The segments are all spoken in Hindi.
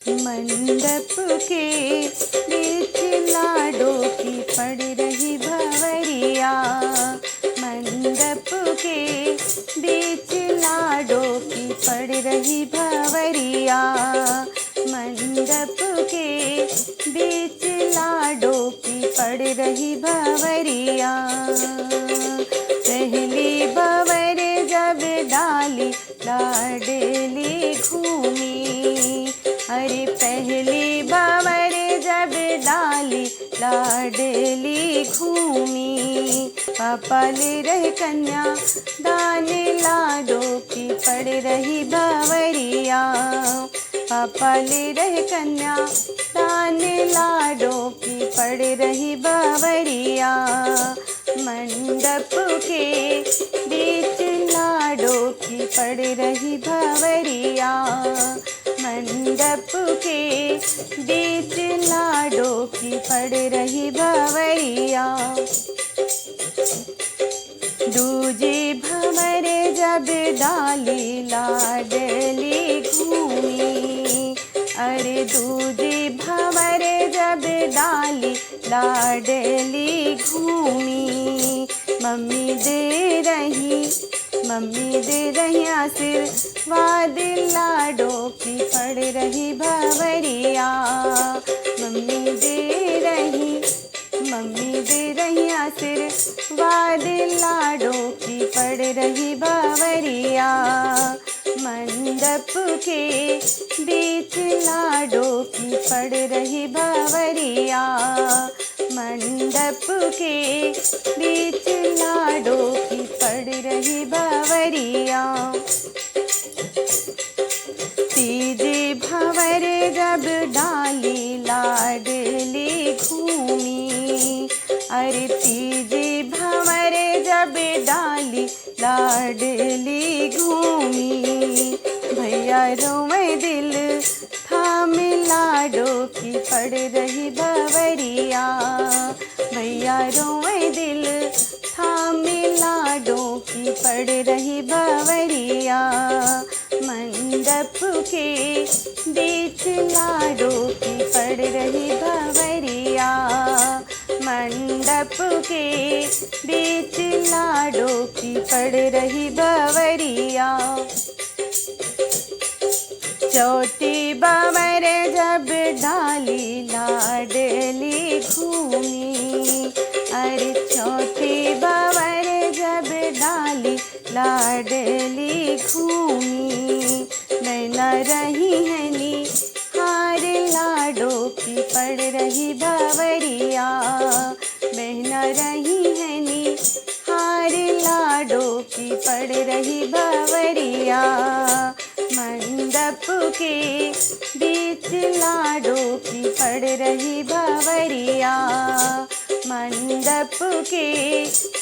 मंडप के बीच लाडों की पड़ रही भंवरिया। मंडप के बीच लाडों की पड़ रही भंवरिया। मंडप के बीच लाडों की पड़ रही भंवरिया। पहली भंवर जब डाली लाडली घूमी। अरे पहली भंवर जब डाली लाडली घूमी। पापा ले रहे कन्या दान लाडों की पड़ रही भंवरिया। पापा ले रहे कन्या दान लाडों की पड़ रही भंवरिया। मंडप के बीच लाडों की पड़ रही भंवरिया। मंडप के बीच लाडों की पड़ रही भंवरिया। दूजी भंवर जब डाली लाडली घूमी। अरे दूजी भंवर जब डाली लाडली घूमी। मम्मी दे रही आशीर्वाद लाडों की पड़ रही भंवरिया। मम्मी दे रही आशीर्वाद लाडों की पड़ रही भंवरिया। मंडप के बीच लाडों की पड़ रही भंवरिया। मंडप के बीच लाडों की पड़ रही भंवरिया। तीजी भंवर जब डाली लाडली घूमी। अरे तीजी भंवर जब डाली लाडली घूमी। भैया रोवे दिल थाम लाडों की पड़ रही भंवरिया। भैया रोवे दिल थाम लाडों की पड़ रही भंवरिया। मंडप के बीच लाडों की पड़ रही भंवरिया। मंडप के बीच लाडों की पड़ रही भंवरिया। चौथी भंवर जब डाली लाडली घूमी। अरे चौथी भंवर जब डाली लाडली घूमी। नैना रही है निहार लाडों की पड़ रही भंवरिया। बहना रही है निहार लाडों की पड़ रही भंवरिया। मंडप के बीच लाडों की पड़ रही भंवरिया। मंडप के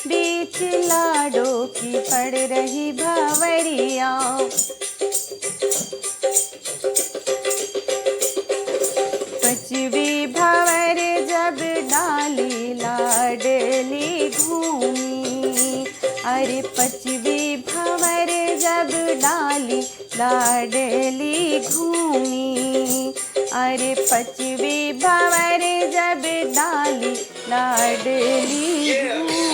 बीच लाडों की पड़ रही भंवरिया। पांचवी भंवर जब डाली लाडली घूमी। अरे पांचवी भंवर जब डाली लाडली घूमी। अरे पांचवी भंवर जब डाली लाडली घूमी।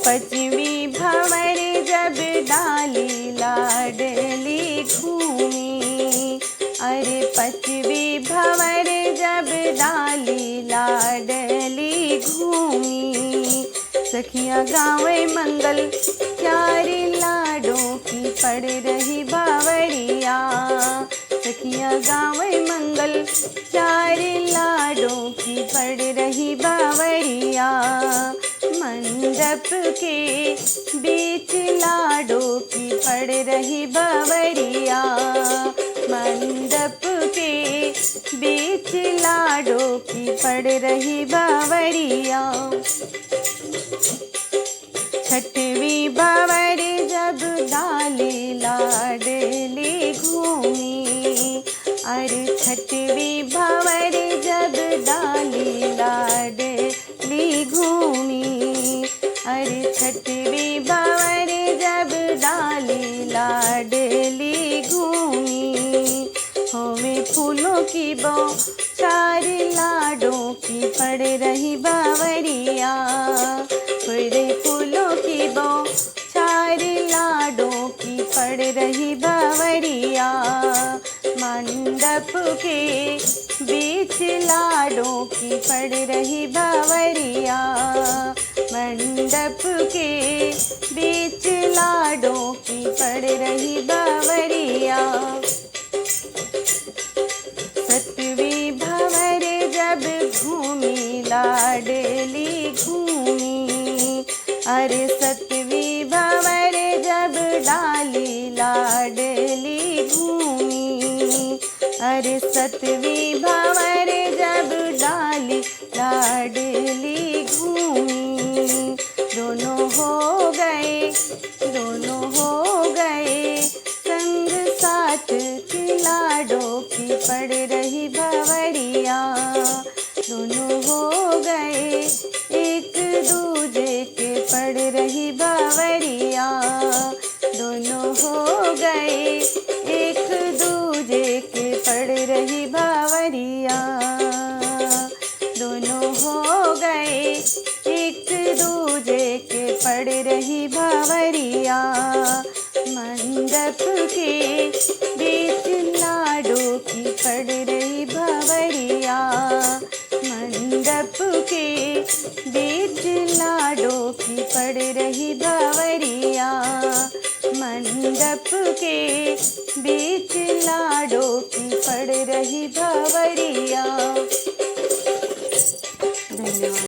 पांचवी भंवर जब डाली लाडली घूमी। अरे पांचवी भंवर जब डाली लाडली घूमी। सखियाँ गावे मंगल प्यारी लाडों की पड़ रही भंवरिया। सखियाँ गावे मंगल प्यारी लाडों की पड़ रही भंवरिया। मंडप के बीच लाडों की पड़ रही भंवरिया। मंडप के बीच लाडों की पड़ रही भंवरिया। छठवीं भंवर जब डाली लाडली घूमी। अरे छठवीं भंवर जब डाली लाडली घूमी। अरे छठवीं भंवर जब बौछार लाडों की पड़ रही बावरिया। फूलों की बौछार लाडों की पड़ रही बावरिया। मंडप के बीच लाडों की पड़ रही बावरिया। मंडप के बीच लाडों की पड़ रही बावरिया। सतवीं भंवर जब घूमी लाडली घूमी। अरे सतवीं भंवर जब डाली लाडली घूमी। अरे सतवीं भंवर जब डाली लाडली घूमी। दोनों हो गए संग साथ की लाडों की पड़ रही बावरिया। दोनों हो गए एक दूजे के पड़ रही बावरिया। दोनों हो गए एक दूजे के पड़ रही बावरिया। दोनों हो गए एक दूजे के पड़ रही बावरिया। मंडप के बीच लाडों की पड़ रही बावरिया। मंडप के बीच लाडों की पड़ रही बावरिया। मंडप के बीच लाडों की पड़ रही बावरिया। धन्यवाद।